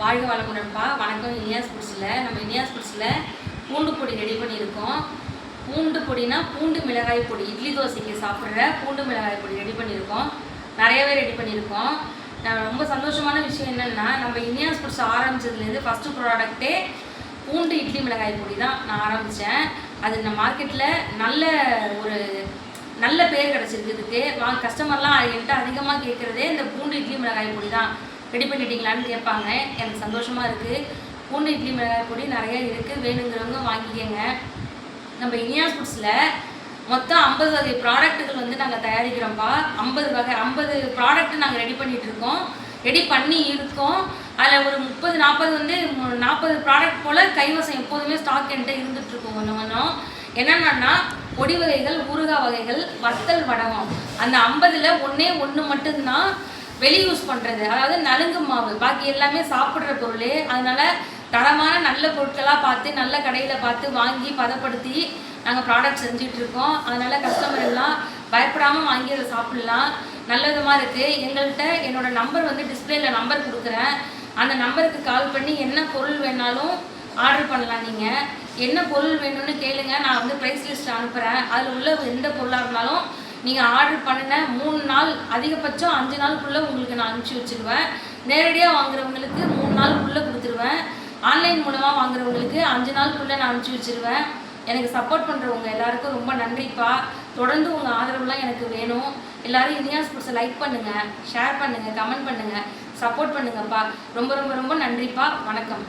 வாழ்க வளமுடன்ப்பா. வணக்கம். இனியாஸ் ஃபுட்ஸில் நம்ம இனியாஸ் ஃபுட்ஸில் பூண்டு பொடி ரெடி பண்ணியிருக்கோம். பூண்டு பொடினா பூண்டு மிளகாய் பொடி, இட்லி தோசைக்கு சாப்பிட்ற பூண்டு மிளகாய் பொடி ரெடி பண்ணியிருக்கோம். நிறையவே ரெடி பண்ணியிருக்கோம். ரொம்ப சந்தோஷமான விஷயம் என்னென்னா, நம்ம இனியாஸ் ஃபுட்ஸ் ஆரம்பித்ததுலேருந்து ஃபஸ்ட்டு ப்ராடக்டே பூண்டு இட்லி மிளகாய் பொடி தான் நான் ஆரம்பித்தேன். அது இந்த மார்க்கெட்டில் நல்ல பேர் கிடச்சிருக்கு. இதுக்கு கஸ்டமர்லாம் என்கிட்ட அதிகமாக கேட்குறதே இந்த பூண்டு இட்லி மிளகாய் பொடி தான். ரெடி பண்ணிட்டீங்களான்னு கேட்பாங்க. எனக்கு சந்தோஷமாக இருக்குது. பூண்டு இட்லி மிளகாய் பொடி நிறையா இருக்குது, வேணுங்கிறவங்க வாங்கிக்கங்க. நம்ம இனியாஸ் ஃபுட்ஸில் மொத்தம் 50 வகை ப்ராடக்ட்டுகள் நாங்கள் தயாரிக்கிறோம்ப்பா. 50 ப்ராடக்ட்டு நாங்கள் ரெடி பண்ணி இருக்கோம். அதில் ஒரு 30-40 ப்ராடக்ட் போல் கைவசம் எப்போதுமே ஸ்டாக் என்கிட்ட இருந்துகிட்ருக்கோம். கொஞ்சம் என்னென்னா பொடி வகைகள், ஊறுகாய் வகைகள், வத்தல் வடகம். அந்த 50ல் ஒன்று மட்டும்தான் வெளி யூஸ் பண்ணுறது, அதாவது நலுங்கு மாவு. பாக்கி எல்லாமே சாப்பிட்ற பொருள். அதனால் தரமான நல்ல பொருட்களாக பார்த்து நல்ல கடையில் பார்த்து வாங்கி பதப்படுத்தி நாங்கள் ப்ராடக்ட் செஞ்சிட்ருக்கோம். அதனால் கஸ்டமர் எல்லாம் பயப்படாமல் வாங்கி அதை சாப்பிட்லாம். நல்ல விதமாக இருக்குது. எங்கள்கிட்ட என்னோடய நம்பர் டிஸ்பிளேயில் நம்பர் கொடுக்குறேன். அந்த நம்பருக்கு கால் பண்ணி என்ன பொருள் வேணாலும் ஆர்டர் பண்ணலாம். நீங்கள் என்ன பொருள் வேணும்னு கேளுங்க. நான் ப்ரைஸ் லிஸ்ட் அனுப்புகிறேன். அதில் உள்ள எந்த பொருளாக இருந்தாலும் நீங்கள் ஆர்டர் பண்ணின 3 நாள், அதிகபட்சம் 5 நாளுக்குள்ளே உங்களுக்கு நான் அனுப்பிச்சி வச்சுருவேன். நேரடியாக வாங்குறவங்களுக்கு 3 நாளுக்குள்ளே கொடுத்துருவேன். ஆன்லைன் மூலமாக வாங்குறவங்களுக்கு 5 நாளுக்குள்ளே நான் அனுப்பிச்சி வச்சுருவேன். எனக்கு சப்போர்ட் பண்ணுறவங்க எல்லாருக்கும் ரொம்ப நன்றிப்பா. தொடர்ந்து உங்கள் ஆதரவுலாம் எனக்கு வேணும். எல்லோரும் இனியாஸ் ஃபுட்ஸை லைக் பண்ணுங்கள், ஷேர் பண்ணுங்கள், கமெண்ட் பண்ணுங்கள், சப்போர்ட் பண்ணுங்கப்பா. ரொம்ப ரொம்ப ரொம்ப நன்றிப்பா. வணக்கம்.